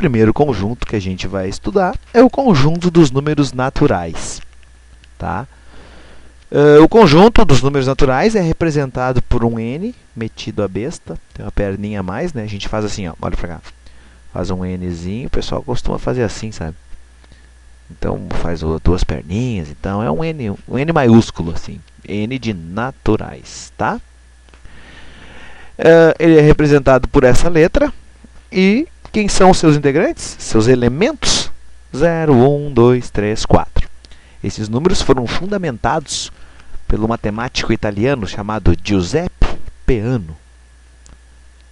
primeiro conjunto que a gente vai estudar é o conjunto dos números naturais. Tá? O conjunto dos números naturais é representado por um n metido a besta. Tem uma perninha a mais, né? A gente faz assim, ó, olha pra cá. Faz um nzinho, o pessoal costuma fazer assim, sabe? Então faz duas perninhas, então é um n maiúsculo, assim. N de naturais, tá? Ele é representado por essa letra. E quem são os seus integrantes? Seus elementos? 0, 1, 2, 3, 4. Esses números foram fundamentados pelo matemático italiano chamado Giuseppe Peano,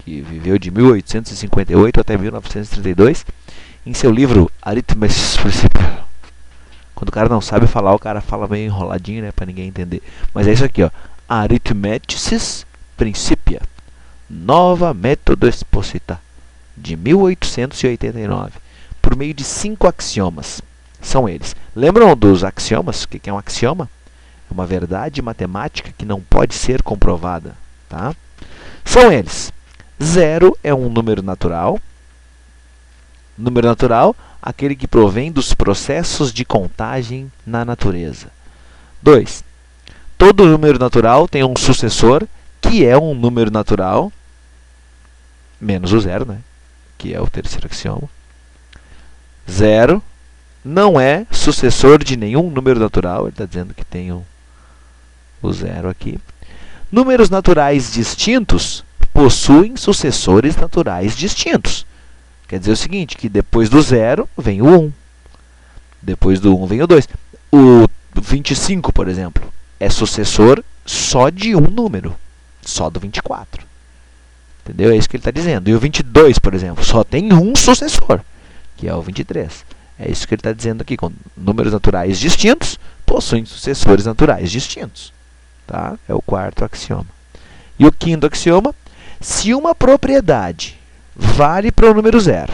que viveu de 1858 até 1932, em seu livro Arithmetic Principia. Quando o cara não sabe falar, o cara fala meio enroladinho, né, para ninguém entender. Mas é isso aqui, ó. Arithmeticis Principia, nova método exposita, de 1889, por meio de 5 axiomas. São eles. Lembram dos axiomas? O que é um axioma? É uma verdade matemática que não pode ser comprovada. Tá? São eles. 0 é um número natural. Número natural, aquele que provém dos processos de contagem na natureza. 2. Todo número natural tem um sucessor, que é um número natural, menos o 0, né? Que é o terceiro axioma. 0 não é sucessor de nenhum número natural. Ele está dizendo que tem o 0 aqui. Números naturais distintos possuem sucessores naturais distintos. Quer dizer o seguinte, que depois do 0 vem o 1. Depois do 1 vem o 2. O 25, por exemplo, é sucessor só de um número. Só do 24. Entendeu? É isso que ele está dizendo. E o 22, por exemplo, só tem um sucessor, que é o 23. É isso que ele está dizendo aqui. Com números naturais distintos, possuem sucessores naturais distintos. Tá? É o quarto axioma. E o quinto axioma, se uma propriedade vale para o número 0,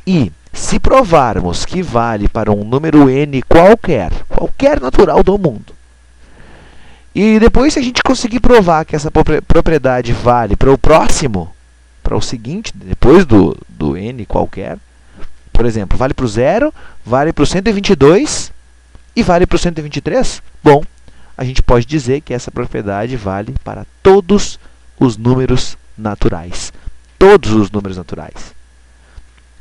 e se provarmos que vale para um número n qualquer natural do mundo, e depois, se a gente conseguir provar que essa propriedade vale para o próximo, para o seguinte, depois do n qualquer, por exemplo, vale para o 0, vale para o 122 e vale para o 123, bom, a gente pode dizer que essa propriedade vale para todos os números naturais. Todos os números naturais.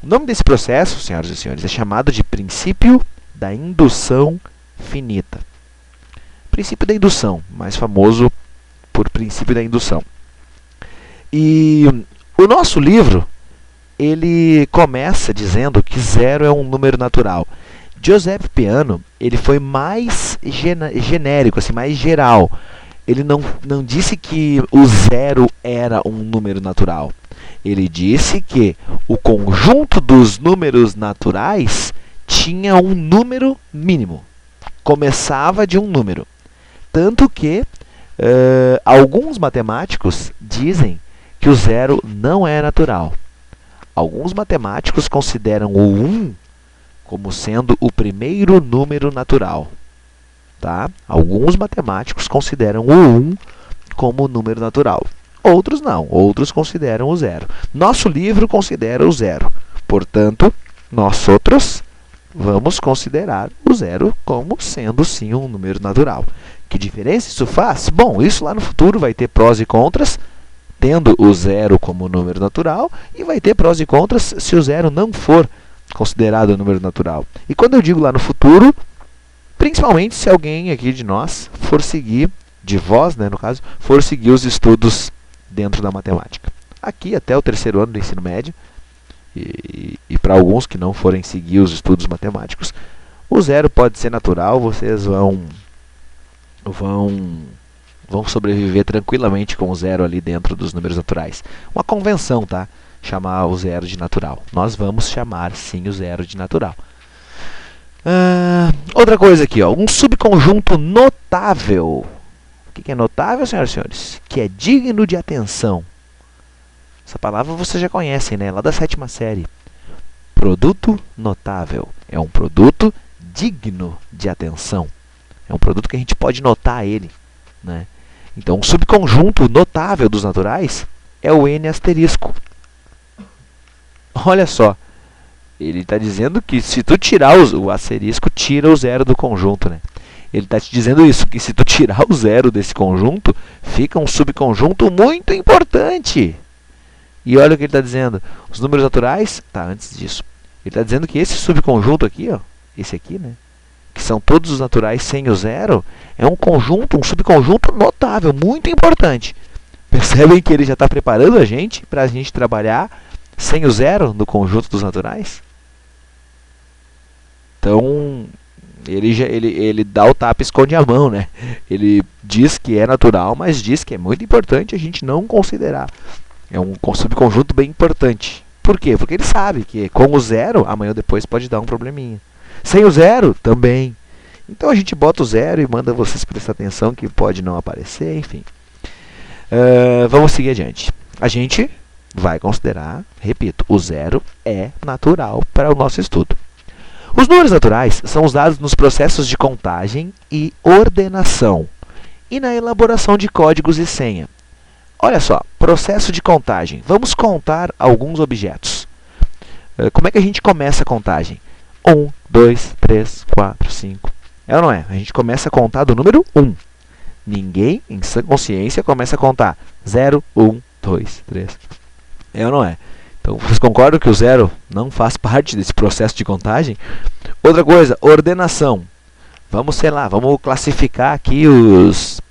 O nome desse processo, senhoras e senhores, é chamado de princípio da indução finita. Princípio da indução, mais famoso por princípio da indução. E o nosso livro, ele começa dizendo que 0 é um número natural. Giuseppe Peano, ele foi mais genérico, assim, mais geral. Ele não disse que o 0 era um número natural. Ele disse que o conjunto dos números naturais tinha um número mínimo. Começava de um número. Tanto que alguns matemáticos dizem que o 0 não é natural. Alguns matemáticos consideram o 1 como sendo o primeiro número natural. Tá? Alguns matemáticos consideram o 1 como número natural. Outros não. Outros consideram o 0. Nosso livro considera o 0. Portanto, nós outros vamos considerar o 0 como sendo sim um número natural. Que diferença isso faz? Bom, isso lá no futuro vai ter prós e contras, tendo o 0 como número natural, e vai ter prós e contras se o 0 não for considerado um número natural. E quando eu digo lá no futuro, principalmente se alguém aqui de nós for seguir, de vós, né, no caso, for seguir os estudos dentro da matemática. Aqui até o terceiro ano do ensino médio, e para alguns que não forem seguir os estudos matemáticos, o 0 pode ser natural, vocês vão sobreviver tranquilamente com o 0 ali dentro dos números naturais. Uma convenção, tá? Chamar o 0 de natural. Nós vamos chamar sim o 0 de natural. Outra coisa aqui, ó, um subconjunto notável. O que é notável, senhoras e senhores? Que é digno de atenção. Essa palavra vocês já conhecem, né? Lá da 7ª série. Produto notável. É um produto digno de atenção. É um produto que a gente pode notar ele, né? Então, um subconjunto notável dos naturais é o n asterisco. olha só, ele está dizendo que se tu tirar o asterisco, tira o zero do conjunto, né? Ele está te dizendo isso, que se tu tirar o zero desse conjunto, fica um subconjunto muito importante. E olha o que ele está dizendo. Os números naturais, tá, antes disso, ele está dizendo que esse subconjunto aqui, ó, esse aqui, né, que são todos os naturais sem o zero, é um conjunto, um subconjunto notável, muito importante. Percebem que ele já está preparando a gente para a gente trabalhar sem o zero no conjunto dos naturais? Então, ele dá o tapa e esconde a mão, né? Ele diz que é natural, mas diz que é muito importante a gente não considerar. É um subconjunto bem importante. Por quê? Porque ele sabe que com o zero, amanhã ou depois pode dar um probleminha. Sem o zero, também. Então a gente bota o zero e manda vocês prestar atenção que pode não aparecer, enfim. Vamos seguir adiante. A gente vai considerar, repito, o zero é natural para o nosso estudo. Os números naturais são usados nos processos de contagem e ordenação e na elaboração de códigos e senha. Olha só, processo de contagem. Vamos contar alguns objetos. Como é que a gente começa a contagem? 1, 2, 3, 4, 5. É ou não é? A gente começa a contar do número 1. Ninguém, em sã consciência, começa a contar 0, 1, 2, 3. É ou não é? Então, vocês concordam que o zero não faz parte desse processo de contagem? Outra coisa, ordenação. Vamos, sei lá, vamos classificar aqui os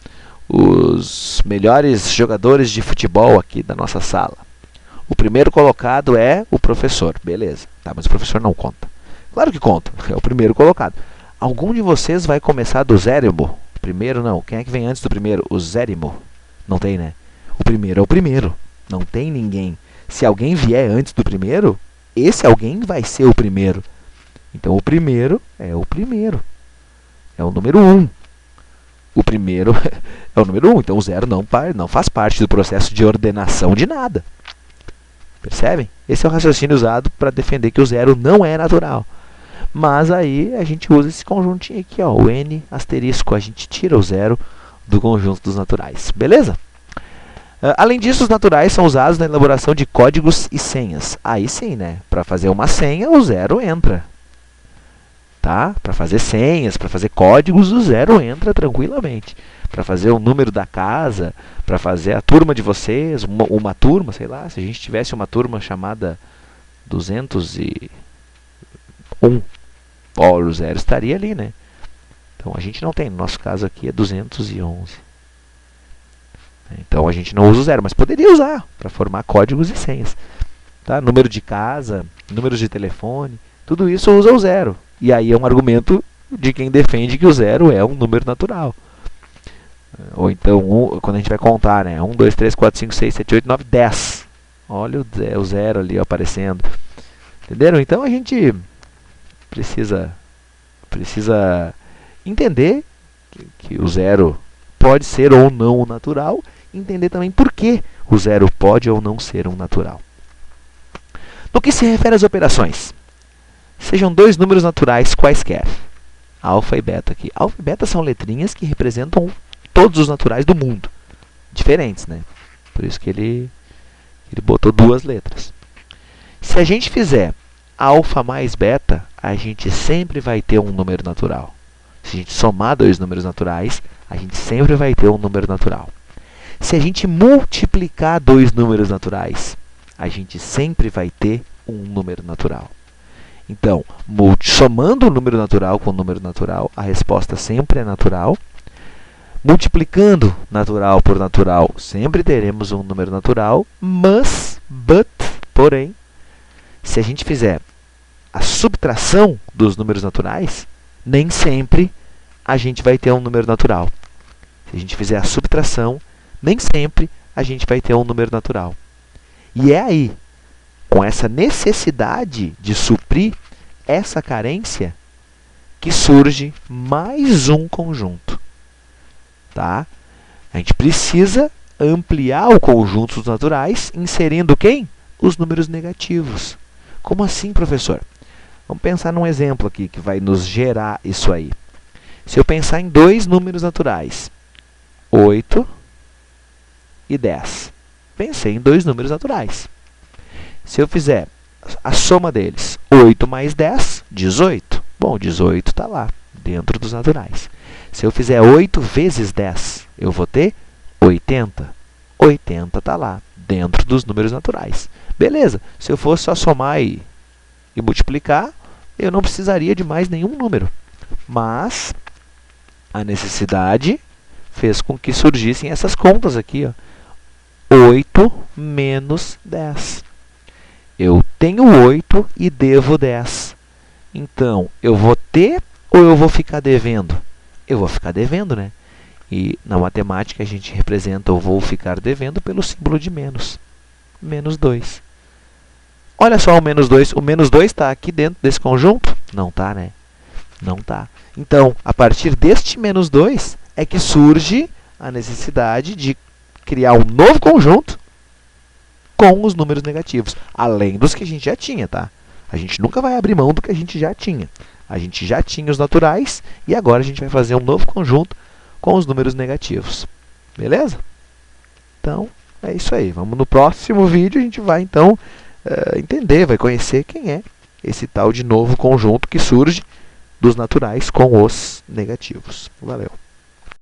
melhores jogadores de futebol aqui da nossa sala. O primeiro colocado é o professor. Beleza. Tá, mas o professor não conta. Claro que conta. É o primeiro colocado. Algum de vocês vai começar do zérimo? Primeiro não. Quem é que vem antes do primeiro? O zérimo. Não tem, né? O primeiro é o primeiro. Não tem ninguém. Se alguém vier antes do primeiro, esse alguém vai ser o primeiro. Então, o primeiro é o primeiro. É o número 1. O primeiro é o número 1. Então, o zero não faz parte do processo de ordenação de nada. Percebem? Esse é o raciocínio usado para defender que o zero não é natural. Mas aí a gente usa esse conjuntinho aqui, ó, o n asterisco. A gente tira o zero do conjunto dos naturais. Beleza? Além disso, os naturais são usados na elaboração de códigos e senhas. Aí sim, né? Para fazer uma senha, o zero entra. Tá? Para fazer senhas, para fazer códigos, o zero entra tranquilamente. Para fazer o número da casa, para fazer a turma de vocês, uma turma, sei lá, se a gente tivesse uma turma chamada 201, ó, o zero estaria ali, né? Então a gente não tem, no nosso caso aqui é 211. Então a gente não usa o zero, mas poderia usar para formar códigos e senhas. Tá? Número de casa, números de telefone, tudo isso usa o zero. E aí é um argumento de quem defende que o zero é um número natural. Ou então, quando a gente vai contar, né? 1, 2, 3, 4, 5, 6, 7, 8, 9, 10. Olha o zero ali aparecendo. Entenderam? Então a gente precisa entender que o zero pode ser ou não natural. Entender também por que o zero pode ou não ser um natural. No que se refere às operações, sejam dois números naturais quaisquer, alfa e beta aqui. Alfa e beta são letrinhas que representam todos os naturais do mundo, diferentes, né? Por isso que ele botou duas letras. Se a gente fizer alfa mais beta, a gente sempre vai ter um número natural. Se a gente somar dois números naturais, a gente sempre vai ter um número natural. Se a gente multiplicar dois números naturais, a gente sempre vai ter um número natural. Então, somando o número natural com o número natural, a resposta sempre é natural. Multiplicando natural por natural, sempre teremos um número natural, mas, porém, se a gente fizer a subtração dos números naturais, nem sempre a gente vai ter um número natural. Se a gente fizer a subtração, nem sempre a gente vai ter um número natural. E é aí, com essa necessidade de suprir essa carência, que surge mais um conjunto. Tá? A gente precisa ampliar o conjunto dos naturais, inserindo quem? Os números negativos. Como assim, professor? Vamos pensar num exemplo aqui que vai nos gerar isso aí. Se eu pensar em dois números naturais, 8 e 10. Pensei em dois números naturais. Se eu fizer a soma deles. 8 mais 10, 18. Bom, 18 está lá, dentro dos naturais. Se eu fizer 8 vezes 10, eu vou ter 80. 80 está lá, dentro dos números naturais. Beleza, se eu fosse só somar e multiplicar, eu não precisaria de mais nenhum número. Mas a necessidade fez com que surgissem essas contas aqui, ó. 8 menos 10. Eu tenho 8 e devo 10. Então, eu vou ter ou eu vou ficar devendo? Eu vou ficar devendo, né? E na matemática a gente representa o vou ficar devendo pelo símbolo de menos. Menos 2. Olha só o menos 2. O menos 2 está aqui dentro desse conjunto? Não está, né? Não está. Então, a partir deste menos 2 é que surge a necessidade de criar um novo conjunto com os números negativos, além dos que a gente já tinha, tá? A gente nunca vai abrir mão do que a gente já tinha. A gente já tinha os naturais e agora a gente vai fazer um novo conjunto com os números negativos. Beleza? Então, é isso aí. Vamos no próximo vídeo, a gente vai então entender, vai conhecer quem é esse tal de novo conjunto que surge dos naturais com os negativos. Valeu!